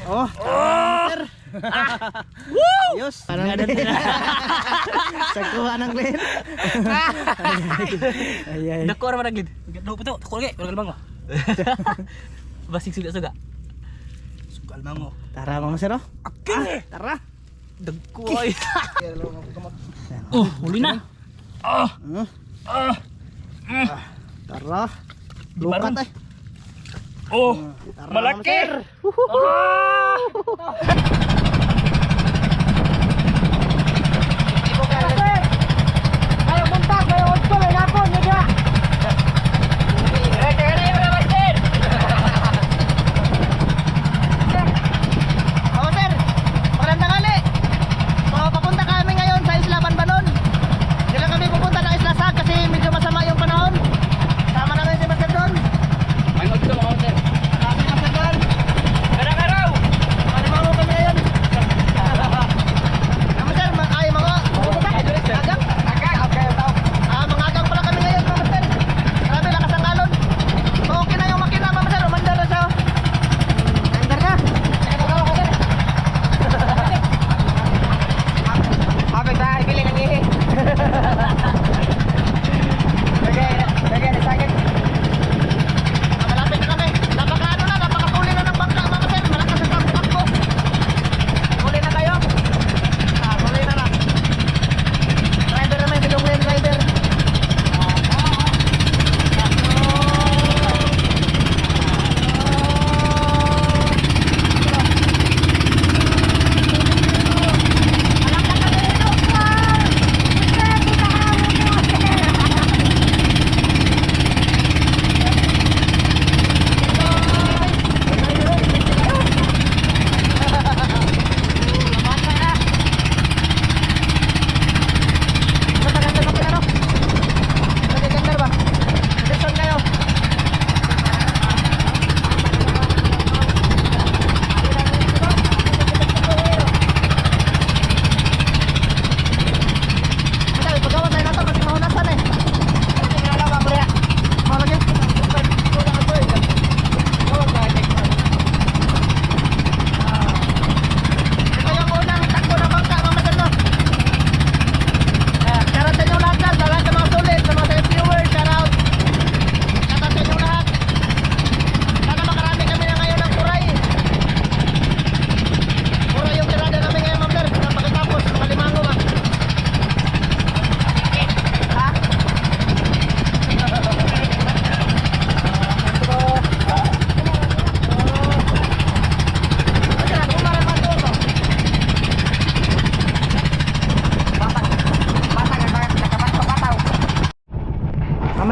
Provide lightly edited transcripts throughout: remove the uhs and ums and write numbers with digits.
Oh, master. Woo! Ayos. Anong Glenn? Sagkuha ng Glenn. Ay. Dako ra man gid. Dako puto, dako lagi, wala kalbang. Basig suga-suga. Sugal mango. Tara mga master. Okay. Tara. Dagko ay. Oh, huli na. Tara. Lukat eh. Oh, Tara, malaki. Ayo buntag, ayo otso, ayo napon, medya.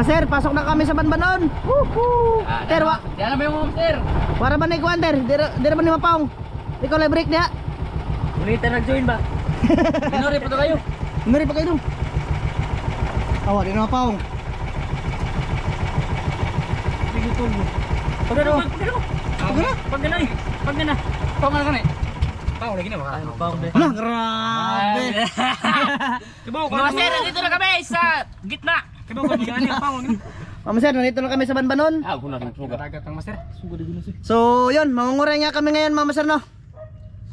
Sir, pasok na kami sa Banbanon. Woohoo! Ter, Diyan na ba yung sir? para ba na ikuan, Ter? Di ba ni mapaong? Ikaw lang break niya. Unita nag-join ba? Minori pa to kayo. Mari pa kayo dong. Awa, di na mapaong. Bigitol mo. Pagano? Pagana. Paong na kani. Paong lagi na baka. Paong de. Nah, grabe. Kibaw ko. Sir, dito na kami sa gitna. Kibaw ko gani paong. Mama Sir, nandito na kami sa Banbanon. Ah, kuna ng suga. Dagat ang master. Suga di gulo. So, yun, mangunguray nga kami ngayon, Mama Sir, no?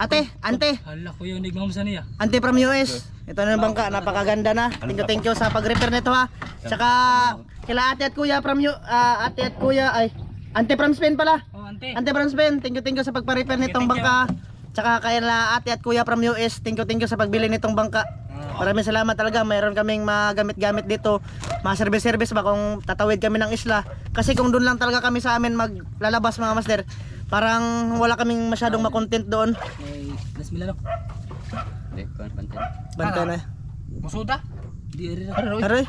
Ate, ante. Hala ko yung nigmam sa niya. Ante from US. Ito na yung bangka, napakaganda na. Thank you sa pag-repair nito ha. Tsaka kila ate at kuya from ate at kuya ay ante from Spain pala. Oh, ante. Ante from Spain, thank you sa pagpa-repair nitong bangka. Tsaka kila ate at kuya from US, thank you sa pagbili nitong bangka. Maraming salamat talaga. Mayroon kaming magamit-gamit dito. Ma-service ba kung tatawid kami ng isla. Kasi kung doon lang talaga kami sa amin maglalabas mga master, parang wala kaming masyadong makontent doon. May Las Milano. Banta na. Musuda? Di rin. Aray.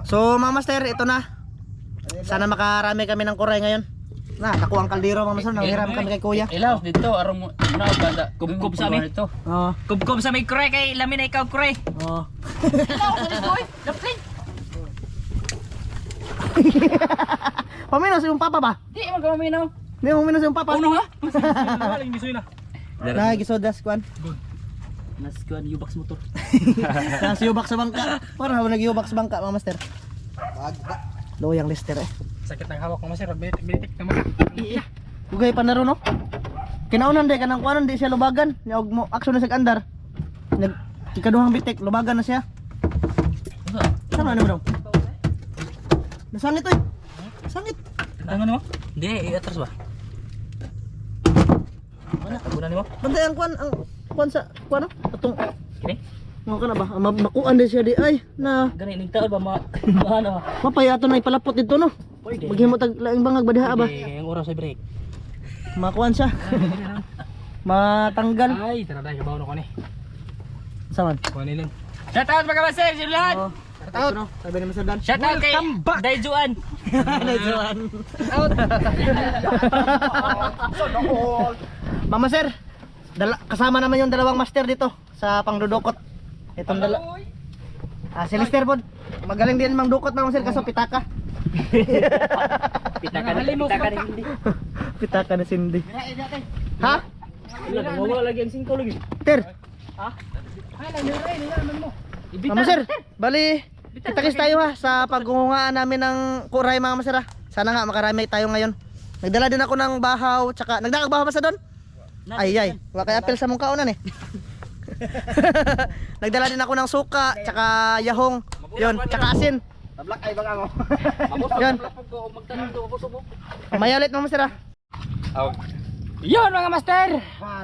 So mga master, ito na. Sana makarami kami ng kuray ngayon. Na, nakuha ang kaldero mga master. Nanghiram kami kay kuya. Ilaw, dito. Arong mo. Ano, banda. Kubkob sa amin. Oo. Kubkob sa may kuray kay lamin na ikaw kuray. Oo. Ilaw, sa dito eh. Daplin. Paminos yung papa ba? Di, magkamaminaw. Hindi mo minos yung papa. Uno ha? Walang gisoy na. Na, gisodas kuan. Naskuan Yubax motor. Nasa yubak sa bangka. Parang habang nag-yubak sa bangka mga master. Loyang Lester eh. Sakit ng hawak ko masir. Bilitik naman. Ugay panaro no. Kinaunan day kanang kuanon di siya lubagan. Nya og mo aksyon na sa andar. Nag ikaduhang bitik lubagan na siya. Saan ano daw? Nasangit oy. Sangit. Tangan mo? Hindi, iatras ba? Mana? Tagunan mo? Bantay ang kuan sa kuan no? Atong Kini? mo kana ba? Makuan din siya di ay na Gani ning taon ba ano? mapayaton na ipalapot dito no. Pwede. Maghimo tag laing bangag badiha ba? Ang oras ay break. Makuan siya. Matanggal. Ay, tara tayo kabaw na ko ni. Saman. Kuha nilang. Shout out mga master, si lahat. Oh, shout out. No? Sabi ni Mr. Dan. Shout out kay Daijuan. Daijuan. Mama sir, kasama naman yung dalawang master dito sa pangdudukot. Itong si Lester pod. Magaling din mang dukot mama sir kaso pitaka. Pitaka ni hindi. Pitaka na Cindy. Ha? Wala lagi ang 5 lagi. Ter. Ha? Ay, naman mo. Mama sir, bali kita-kits tayo ha sa paggungungaan namin ng kuray mga masira. Sana nga makarami tayo ngayon. Nagdala din ako ng bahaw, tsaka nagdakag bahaw ba sa doon? Ay, wa kay apel sa mong kaunan eh. Nagdala din ako ng suka, tsaka yahong, yun, tsaka asin. Tablak ay bang ako. Yun, Magtanong do ako subo. mayalit mga masira. Yon mga master.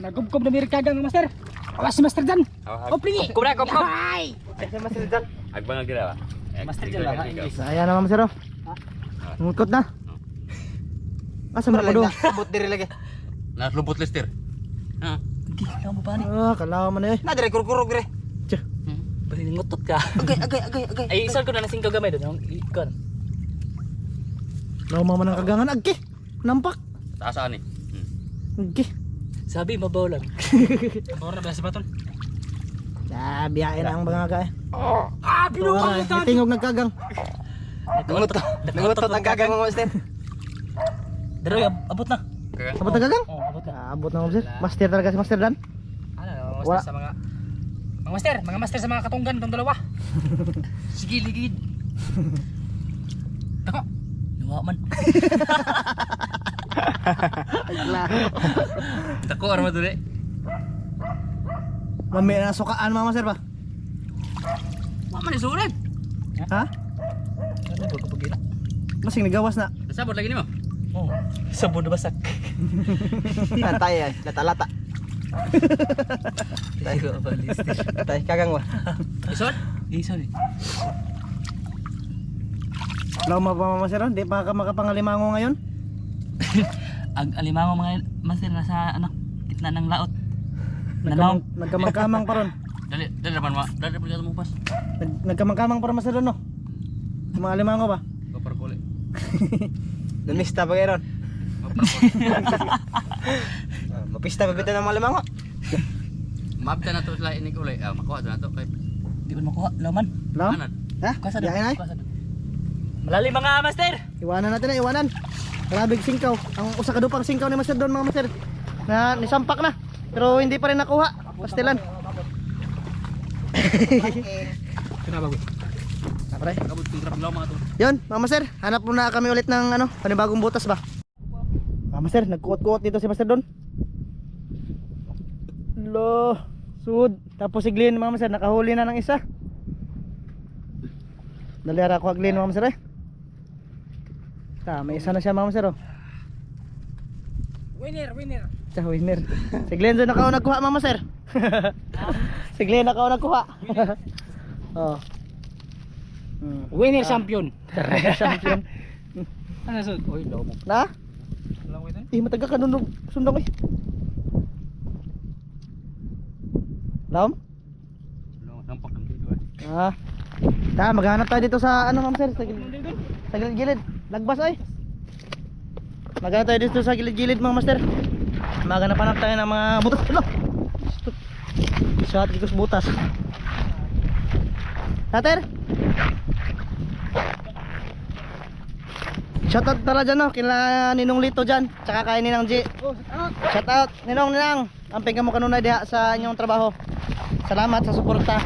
Nagubkob na mirkagang mga master. Awas si master dyan. O plingi. Kubra kob. Ay. Master dyan. Agbang ang ginawa. Master dyan lang ha English. Ayan na mga masira. Ngukot na. Asa mo na Sabot diri lagi. Naslubot Lester. Ha. Hindi ka mo ba ni? Kalawa man eh. Na dire kurkurog dire. Tiyah. Bali ngutot ka. Agay. Ay isal ko na nasing kagamay doon yung ikon. Lawa man ang kagangan. Agki. Nampak. Taasaan ni. Agki. Sabi mabaw lang. Ora na ba si Baton? Biyain na ang bangaka eh. Binuha Ito tingog nagkagang. Nangutot ang gagang mo Lester. Daro abot na. Abot nagkagang? Oh, abot na. Abot na mga masir. Master talaga si Master Dan. Ano, Wala. master sa mga master sa mga katunggan tong dalawa. Sige, ligid. Tako. Luwa man. Dako ara mo dire. Mami na sukaan mga masir ba? Wa man isulan. Ha? Ano ba kapag ina? Masing nagawas na. Sabot lagi nimo. Oh, sabon na basak. Tay ay lata-lata. Tay ko balis. Tay kagang wa. Ison? Isa ni. Lawa pa mga masir. Di pa ka makapangalimango ngayon. Ang alimango mga master nasa ano, gitna ng laot. Nanaw. Nagkamangkamang pa ron. Dali naman ma. Dali mo mo pas. Nagkamangkamang pa ron masir no? Mga limango ba? Gopar ko Lumista pa kayo ron. Mapista pa bita ng mga limango. Mapta na to sila inig ulay. Makuha na to kay. Di ko makuha, laman. Lam? Kanan. Ha? Kasa Yain ay? Malalim mga master. Iwanan natin na, iwanan. Grabing singkaw. Ang usa ka dupang singkaw ni Master doon mga master. Na nisampak na. Pero hindi pa rin nakuha. Pastilan. Kenapa gue? Pre. Kabut kontrap lama to. Yun, mga master, hanap muna kami ulit ng ano, panibagong butas ba? Mga master, nagkuot-kuot dito si Master Don. Lo, sud. Tapos si Glenn mga master, nakahuli na ng isa. Dalira ko Glenn mga master eh. May isa na siya mga master oh. Winner. Tsaka winner. Si Glenn doon nakaw nagkuha mga master. Si Glenn nakaw nagkuha. Oh. Winner champion. Champion. Ano sa? Oy, law mo. Na? Law mo ito? Mataga ka nung sundong eh. Lam? Sampak ng dito. Maghanap tayo dito sa ano ma'am sir, sa gilid-gilid. Lagbas ay. Maghanap tayo dito sa gilid-gilid mga master. Maghanap tayo ng mga butas. Ano? Shot dito sa butas. Tater? Shoutout tala dyan no, kila Ninong Lito dyan, tsaka kay Ninang G. Shoutout, Ninong. Amping ka mo kanunay diha sa inyong trabaho. Salamat sa suporta.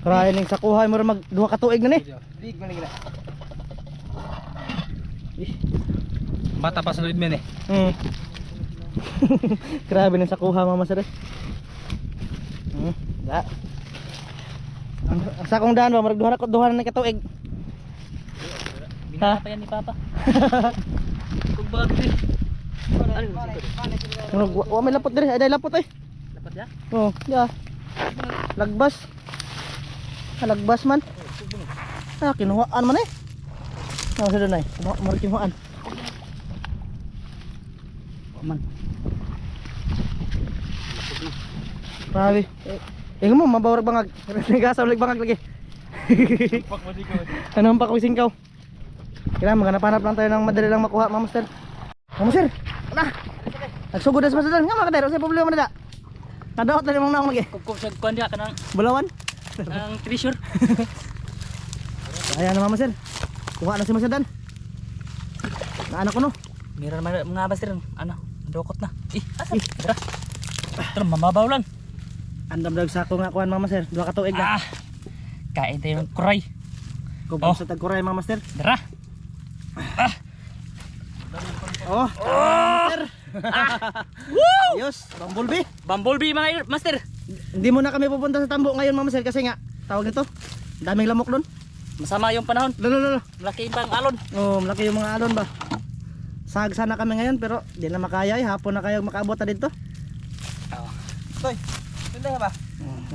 Karayan ning sakuhay mo mag duha ka tuig na ni. Bata pa sa loob men eh. Grabe na sa kuha mga master. Da. Sa akong daan ba marag duha na katuig. Binata pa yan ni Papa. Kung bago din. Wa may lapot dire, ay lapot eh. Dapat ya? Oh, ya. Lagbas. Lagbas man. Kinuhaan man eh. Ano sa doon ay? Kinuhaan. Man. Grabe. Ingo mo mabawrag bangag. Nagasaw lag bangag lagi. Pak mo sikaw. Anong pakwising ka? Kailangan maghanap-hanap lang tayo ng madali lang makuha, Mama Master. Mama Master, na! Nagsugod na sa master. Nga mga kadero, sa problema na da. Nadaot na limang naong lagi. Kup sa kuan dia kanang Bulawan. ang treasure. Ayan na Mama Master. Kuha na si Master Dan. Naanak ko no. Meron mga master ano, dokot na. Asa? Tara. Tara, mababaw lang. Andam dag sako nga kuan Mama Master. Dua ka tuig na. Kain tayo ng kuray. Kubong sa tagkuray Mama Master. Tara. Oh, Master. Woo! Ayos, bumblebee. Bumblebee mga master. Hindi muna kami pupunta sa tambo ngayon Mama Master kasi nga tawag nito. Daming lamok doon. Masama yung panahon. Lolo. Malaki pang alon. Oh, malaki yung mga alon ba. Sag sana kami ngayon pero di na makaya eh. Hapon na kayo makaabot na dito. Toy. Tunday ba?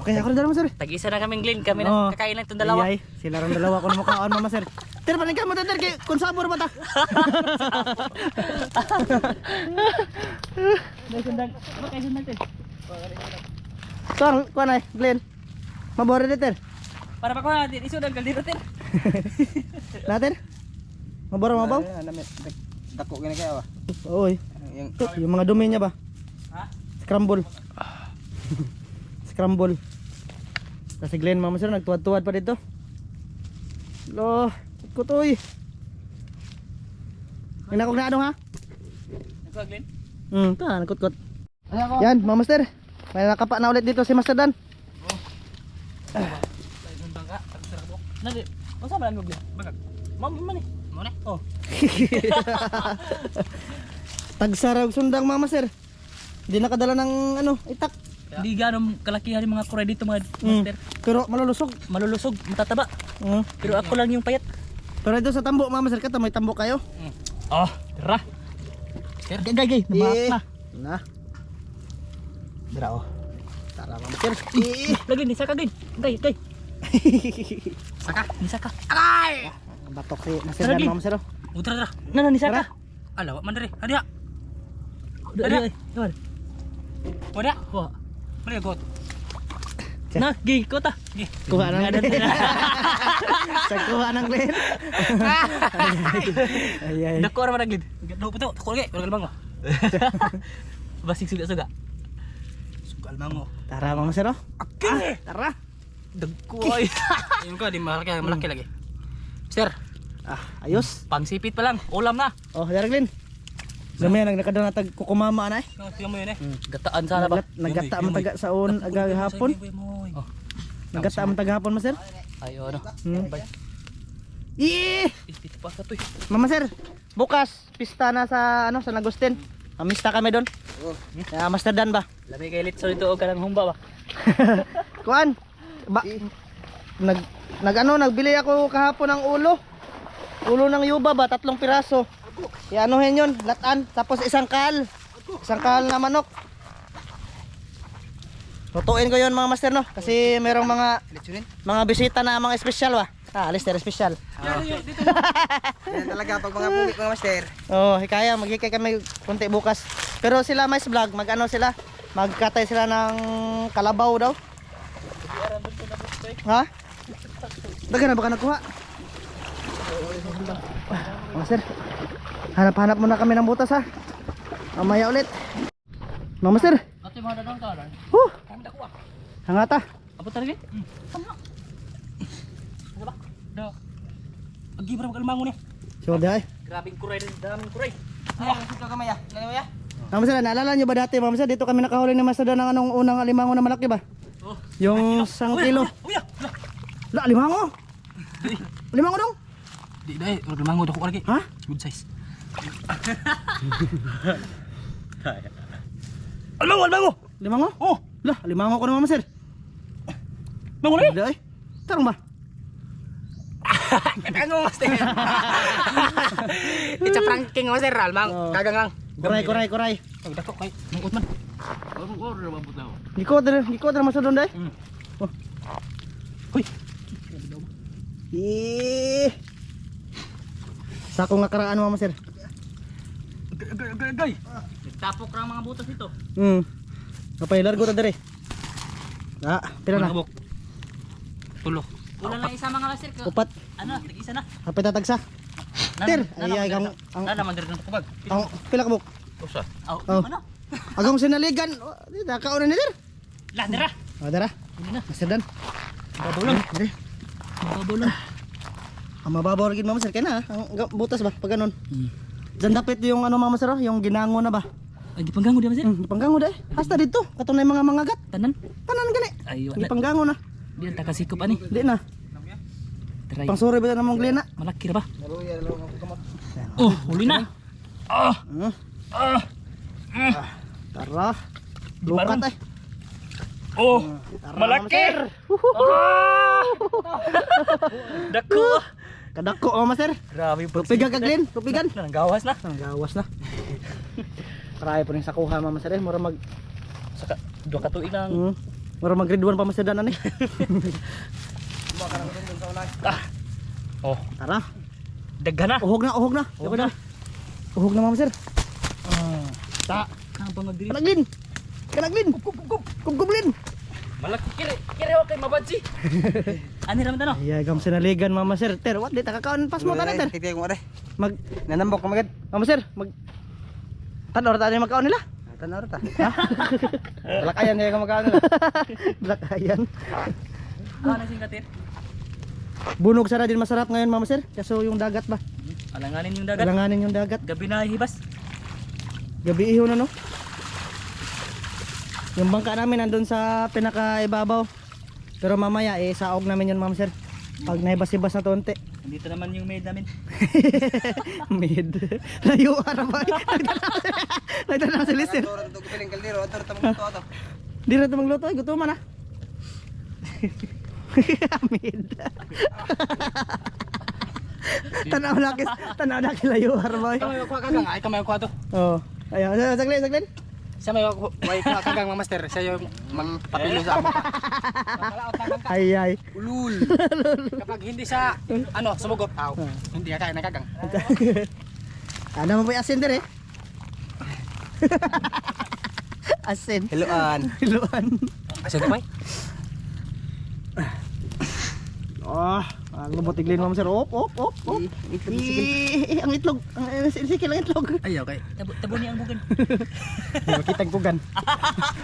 Okay, ako rin dalawa sir. Tag-isa na kaming Glenn, kami Oo. na kakain lang itong dalawa. Ayay, sila rin dalawa ko na mukhaan Mama Sir. Ter, panig ka mo ter kay kung sabor ba ta? Sundag. Ano kayo sundag din? Sir, kuan ay, Glenn. Mabore dito ter. Para pa ko na iso ng kaldero tin. Natin? Mabore mabaw? Dako gini kaya ba? Oy. Yung mga dumi niya ba? Ha? Scramble. Scramble. Kasi Glenn, Mama Sir, nagtuwad-tuwad pa dito. Lo, kutoy. Hinakog na ano ha? Nagkuha Glenn? Nakut-kut. Yan, Mama Sir. May nakapa na ulit dito si Master Dan. Bangka, tagsarabok. Nadi, masa ba lang Glenn? Bangka. Man eh. Mo na? Oh. Tagsarag sundang Mama Sir. Hindi nakadala ng ano, itak. Hindi ganong kalakihan yung mga kuray dito mga master. Pero malulusog. Malulusog, matataba. Pero ako lang yung payat. Pero ito sa tambo Mama Sir, kata may tambo kayo. Oh, tara. Gagay, Eh, na. na. Dara oh. Tara Mama Sir. Lagi ni saka gay. Gay. Saka, ni saka. Batok si Master Dan Lagi. Mama Sir. Utra. Nana ni Tara. saka. Ala, man diri. Hadi. Hadi. Wala. Wa. Mali got. Na, gay ko ta. Kuha ng sa kuha ng Glenn. Ay. Dako ra man gid. Dako puto, dako lagi, wala bango. Basig suga. Sugal mango. Tara Mama Sir. Okay. Tara. Dagko ay. Ayun ko, di malaki lagi. Sir, Ayos. pangsipit pa lang, ulam na. Oh, Sir Glenn. Gamay nagkadang natag kukumama na eh. Tingnan mo yun eh. Gataan sana ba? Naggata man taga saon aga hapon. Oh. Naggata man taga hapon Master. Ayo ano. Pipit pa sa to. Mama Sir, bukas pista na sa ano sa Agustin. Amista kami doon. Master Dan ba? Labi kay litso dito og kanang humba ba. Kuan. Ba nagbili ako kahapon ng ulo. Ulo ng yuba ba, 3 piraso. Ianuhin yun, latan, tapos isang kahal na manok. Lutuin ko yun mga master no, kasi merong mga bisita na mga espesyal ba. Lister espesyal. Yan talaga pag mga pulik mga master. Oh, hikaya, maghikay kami konti bukas. Pero sila mais vlog, magkatay sila ng kalabaw daw. Ha? Daga na baka nakuha. Master, hanap-hanap muna kami ng butas ha. Mamaya ulit. Master. Ate mo dadang ka lang. Kami dakuha. Hangata. Abot ta rin. Tama. Diba? Do. Agi para magalmangon ni. So day. Grabing kuray din, daming kuray. Ito kamaya. Kamaya. Master, naalala nyo ba dati, Master, dito kami nakahuli ni Master ng anong unang alimango na malaki ba? Oh. Yung 1 kilo. Uya. La, alimango. Alimango dong. Di dai, magalmangon dako lagi. Ha? Good size. Almango! Limango? Oh! Lah, limango ko na Mama Sir. Mango na Wala eh. Tarong ba? Ano master? It's a pranking master, almang. Oh. Kagang lang. Kuray. Ang dako kay mangkot man. Giko dere masudon dai. Oh. Hoy. Sako nga karaan Mama Sir. Gay. Tapok ra mga butas dito. Kapay largo ta dere. Pila na? Tulo. Wala lang isa mga master. Upat. Ano, tig-isa na. Kapay tatagsa. Ter, ay kang ang Nana man diri kubag. ang pila ka buk. Usa. Oh, Oh. ano? Agong sinaligan. Dita kaon ni Ter. Lah dira. Dara. Hindi na. Masirdan. Babulong. Dere. Babulong. Ang mababaw rin Mama Sir kaya na. Ang butas ba pag ganun. Diyan dapat yung ano Mama Sir, yung ginango na ba? Ay gipanggango di master. Panggango dai. Hasta dito. Katunay mga mangagat. Tanan. Tanan gani. Ay Di wala. panggango na. Di ta kasikop ani. Di na. Try. Pangsuri ba na mong glena? Malaki ra ba? Oh, huli na. Ah. Tara. Lukat ay. Oh, Tara, malaki. Mama Sir. Dako. Kadako Mama Sir. Grabe po. Tupigan ka Glenn. Tupigan. Nang gawas na. Ang gawas na. Try po rin sa kuha Mama Sir. Mura mag Saka do ka tuig nang mura mag grade 1 pa masedan ani. Oh, Tara. daghan na. Uhog na. Uhog na. Uhog na Mama Sir. Ta. Kang bangag diri. Kanaglin. Kanaglin. Kublin. Malaki kire okay mabadsi. Ani ra man tano? Ay gam sinaligan Mama Sir. Ter, what di ta kakaon pas mo tanan ter. Kiti ko ade. Mag Nanambok ka magad. Mama Sir, mag tanor ta ni magkaon nila. Tanor ta. Balakayan kaya ka magkano. Blakayan. Ano sing katir? Bunog sana din masarap ngayon Mama Sir. Kaso yung dagat ba? Alanganin yung dagat. Kailanganin yung dagat. Gabi na hibas. Gabi iho na no. Yung bangka namin nandun sa pinakaibabaw. Pero mamaya saog namin yun Mama Sir. Pag naibas-ibas na tonte. Dito naman yung maid namin. Mid. Layo ara ba? Nagtanaw si Lister. Tanor to piling kaldero, tanor ta mo to. Di na ito magluto ay gutuman ah. Mid. Tanaw laki layo ara ba? Kamay ko kagang, ay kamay ko to. Oh. Ayan, saglit. Siya may kagang mga master, siya yung magpapilo sa amin. Ay. Ulul. Kapag hindi siya ano, sumugot, hindi ka kaya nakagang. Ano mo ba yung asin dire? Asin. Heloan. Hiluan. Kasi kamay. Ang lubot iglin Mama Sir. Op. Ang itlog. Ang sikil ang itlog. Ay, okay. Tabo ni ang bugan. Makita ko gan.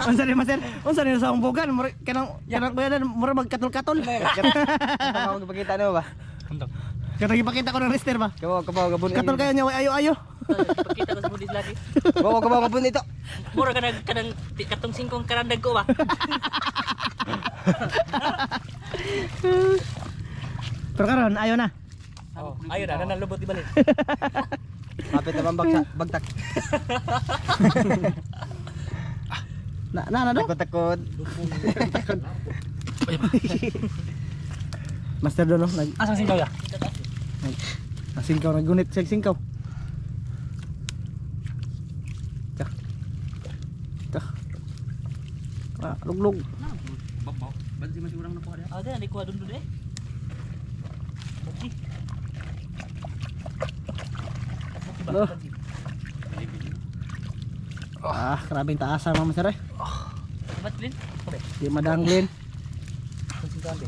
Unsa ni Mama Sir? Unsa ni sa bugan? Kanang kuya mura magkatol-katol. Kapag ipakita ano ba? Kanang ipakita ko ng Lister ba? Kabaw gabon. Katol kayo niya ayo. Pagkita ko sa budis lagi. Kabaw gabon ito. Mura ka kanang katong singkong karandag ko ba? Pero karon ayo na. Oh, ayun na, nalubot ibalik. Kapit na bagtak. Na do? Takot. Master do no, Asang singkaw ya? singkaw nagunit singkaw. Luglog. Babaw. Bansi masih urang na po ada. Ah, di kuha dun eh. Okay. Grabing taasan Mama Sir. Ba't Lin? Di madanglin. Asang singkaw be.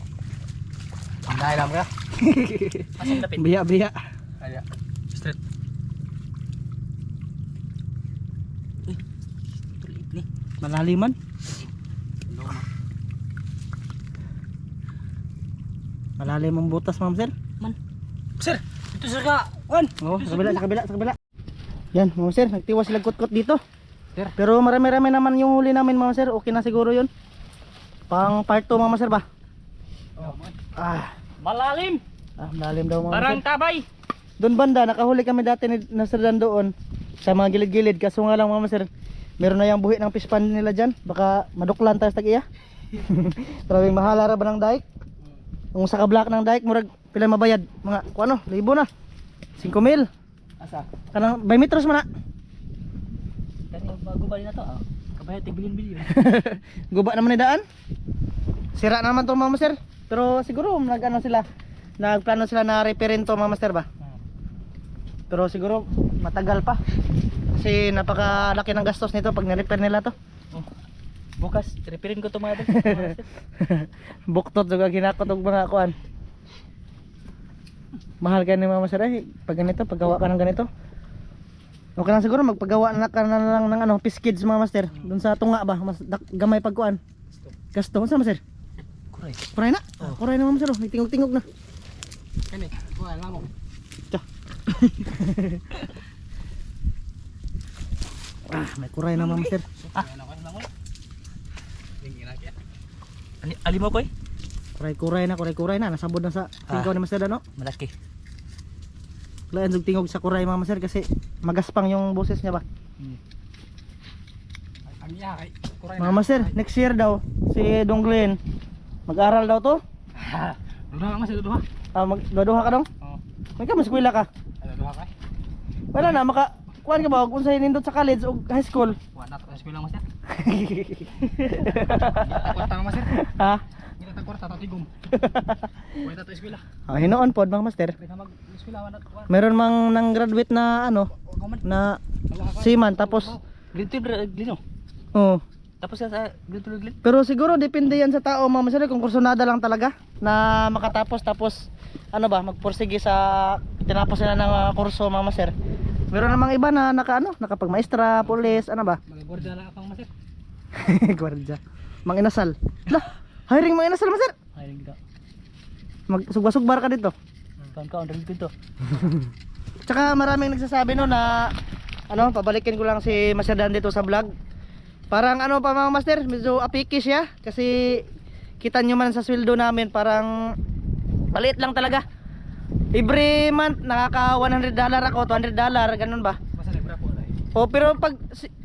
Dahil lang ka. Asang lapit. Biya. Kaya. Straight. Uy. Tulit ni. Malaliman. Malalim ang butas Ma'am Sir. Man. Sir, ito sir ka. Wan. Oh, sa kabila. Yan, Ma'am Sir, nagtiwas sila kot-kot dito. Pero marami-rami naman yung huli namin Ma'am Sir. Okay na siguro 'yun. Pang part 2 Ma'am Sir ba? Malalim. Malalim daw Ma'am Parang Sir. tabay. Doon banda, nakahuli kami dati ni Master Dan doon sa mga gilid-gilid. Kaso nga lang mga master, meron na yung buhi ng fish pan nila dyan. Baka maduklan tayo sa tag-iya. Maraming mahala ra ba ng dike? Kung sa kablak ng dike, murag pila mabayad? Mga, kung ano, libo na. 5,000. Asa? Kanang 20 metros man na. Kani bago bali na to. Kabayad tig bilyon-bilyon. Guba naman ni daan. Sira naman to mga master. Pero siguro nag-ano sila, nagplano sila na repairin to mga master ba. Pero siguro matagal pa. Kasi napakalaki ng gastos nito pag ni-repair nila to. Bukas repairin ko to mga tol. Buktot juga ginakot og mga kuan. Mahal ka ni mga master eh. Pag ganito, paggawa ka ng ganito. O ka na siguro magpagawa na ka na lang ng ano, piskids mga master. Doon sa tunga ba, mas gamay pagkuan. Gasto sa master. Kuray. Kuray na. Kuray na mga master. May tingog-tingog na. Kani, kuha lang mo. May kuray na mga master. Ali mo koy? Kuray na. Nasabod na sa tingkaw ni Master Dano. Malaki. Lain yung tingog sa kuray mga master kasi magaspang yung boses niya ba. Ang iya kay kuray Mga master, next year daw si Donglin mag-aral daw to. Duha mas duha. Magduduha ka dong? Oo. May ka maskwela ka. Duha kay. Wala na maka kuan ka ba kung sa nindot sa college o high school. Wala ta sa bilang mas ya. Kwarta mas sir. Ha? Kita ta kwarta ta tigom. Wala ta eskwela. Hinoon pod mga master. Kita mag eskwela wala. Meron mang nang graduate na ano na seaman tapos Green Glino. oh. Tapos sa Green. Pero siguro depende yan sa tao mga master kung kursunada lang talaga na makatapos tapos ano ba magpursige sa tinapos nila ng kurso mga master. Meron namang iba na nakapagmaestra, pulis, ano ba? Mga gwardiya lang akong mas sir. Gwardiya. Mang inasal. Lah, hiring mang inasal master. Ay kita. Magsugba-sugbar ka dito. Kaon dito. Tsaka maraming nagsasabi no na ano, pabalikin ko lang si Master Dan dito sa vlog. Parang ano pa mga master, medyo apiki siya kasi kita nyo man sa sweldo namin parang maliit lang talaga. Every month nakaka $100 ako, $200, ganun ba? Basta libra po dai. O pero pag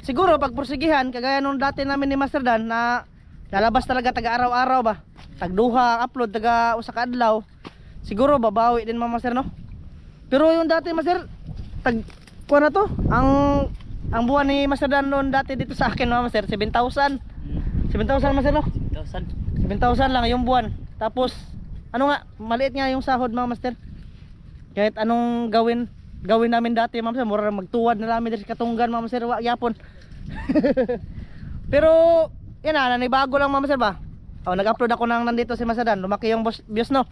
siguro pag pursigihan kagaya nung dati namin ni Master Dan na lalabas talaga taga araw-araw ba? Tagduha upload taga usa ka adlaw. Siguro babawi din mga master no. Pero yung dati master tag kuha na to. Ang buwan ni Master Dan noon dati dito sa akin mga master 7,000. 7,000 master no? 1,000. 7,000 lang yung buwan. Tapos ano nga maliit nga yung sahod mga master. Kahit anong gawin namin dati mga master, mura magtuwad na namin dito sa Katunggan mga master, wa gyapon. Pero yan na, nanibago lang mga master ba? Nag-upload ako nang nandito si Master Dan, lumaki yung views no.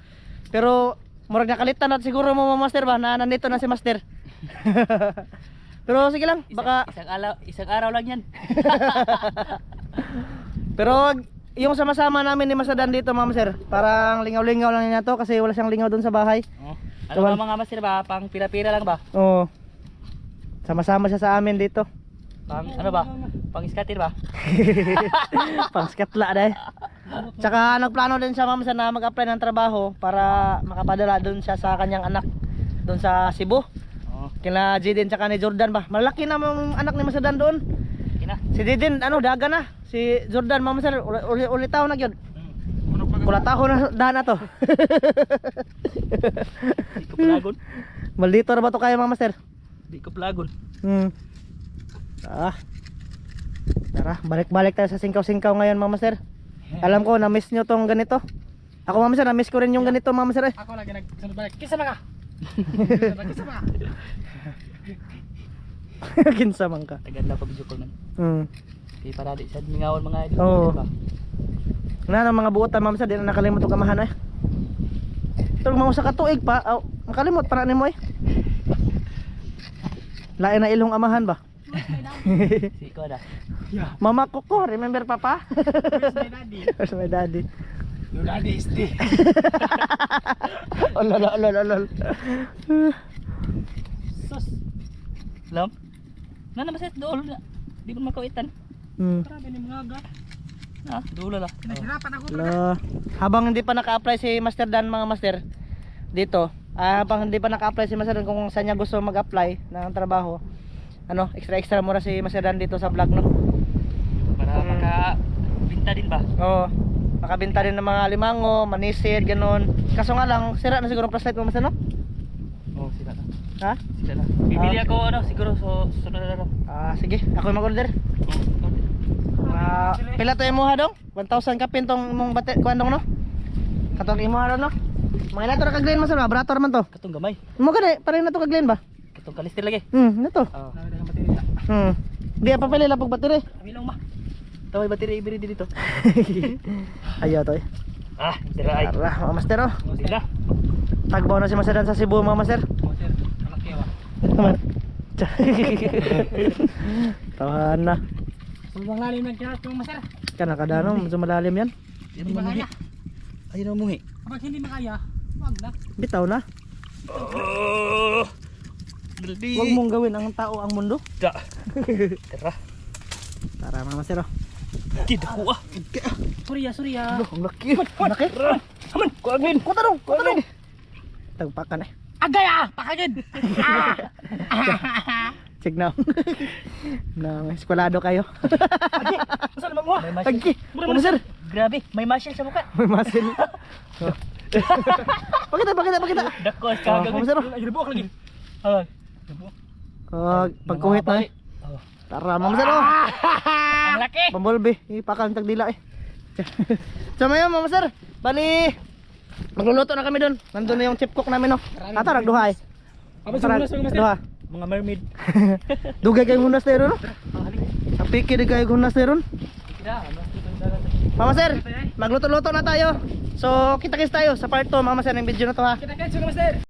Pero murag nakalitan natin siguro mo mga master ba na nandito na si Master. Pero sige lang, baka Isang araw lang yan. pero yung sama-sama namin ni Master Dan dito mga master, parang lingaw-lingaw lang niya to kasi wala siyang lingaw doon sa bahay. Ano ba mga master ba? Pang pira-pira lang ba? Oo. Sama-sama siya sa amin dito. Pang ano ba? Pang iskatir ba? Pang skatla dahil. Tsaka nagplano din siya ma'am na mag-apply ng trabaho para makapadala doon siya sa kanyang anak doon sa Cebu. Kina Jidin tsaka ni Jordan ba. Malaki na yung anak ni Master Dan doon. Kina. Si Jidin daga na. Si Jordan ma'am sir uli taon na gyud. Kulataho na daan na to. Di ko plagon. Maldito ra ba to kayo ma'am sir? Di ko plagon. Tara, balik-balik tayo sa singkaw-singkaw ngayon ma'am sir. Alam ko na-miss nyo tong ganito. Ako ma'am sir, na-miss ko rin yung ganito ma'am sir. Ako lagi nagsunod balik. Kisa mga. Kisa mga. Kinsa man ka. Tagad pa video call man. Di para di sad mingawan mga idol. Oo. Ba? Na ng mga buotan ma'am sir, di na nakalimot og kamahan eh. Itong mga usa ka tuig pa, makalimot para nimo eh. Lain na ilong amahan ba? Si ko da. Mama Koko, remember papa? Where's my daddy? Where's my daddy? Your daddy is dead. Olol. Sus. Lam. Na ba set dool na. Di ko makawitan. Grabe ni mga aga. Dool la. Naghirapan ako. Habang hindi pa naka-apply si Master Dan mga master dito, pang hindi pa naka-apply si Master Dan, kung saan niya gusto mag-apply ng trabaho, ano, extra mura si Master Dan dito sa vlog, no? Para makabinta din ba? Oo, makabenta din ng mga limango, manisid, ganun. Kaso nga lang, sira na siguro ang flashlight mo, Master, no? Oo, sila na. Ha? Sila na. Bibili ako ano, siguro so sunod na lang. Sige, ako yung mag-order. Pila to imuha dong? 1,000 kapin tong mong bate kuan dong, no? Katong imuha dong, no? Mga nato ra kaglen, Master, brator man to. Katong gamay. Mo gani, pareho na to kaglen ba? Katong kalistir lagi. Nato. Oo. Nang baterya. Di pa pala lang pag battery. Kami lang ma. Taway baterya ibili dito. Ayaw to eh. Tira ay. Tara, mga Master, oh. Sila. Tagbaw na si Master Dan sa Cebu, mga Master. Sir, malaki wa. Naman. Tawahan na. Sobrang lalim ng kirat yung master. Kana kadano, medyo malalim yan. Hindi makaya. Ayun ang muhi. Kapag hindi makaya, wag na. Bitaw na. Daldi. Huwag mong gawin ang tao ang mundo. Tara. Tara, mga Master, oh. Kita ko ah. Surya. Ang laki. Ang laki. Aman, kuagin. Kutanong. Tagpakan eh. Agay ah, pakagin. Check now. Na, eskwalado kayo. Saan naman mo? Tagki. Ano, sir? Grabe, may muscle sa mukha. May muscle. Pakita. Dako Oh, kagagawin. Mama Sir, oh. Ay, ribuak lagi. Ay. Pagkuhit na eh. Tara, Mama Sir, oh. Ang laki. Bumblebee. Ipakang tagdila eh. So ngayon, Mama Sir, bali magluluto na kami doon. Nandun na yung chip cook namin, no. Tara, nagduha eh. Tara, nagduha. Mga mermaid. Dugay kayong hunas na ron, no? Ang piki na kayong hunas na ron. Mama Sir, magluto-luto na tayo. So, kita-kits tayo sa part 2, Mama Sir, ng video na to, ha. Kita-kits, Master.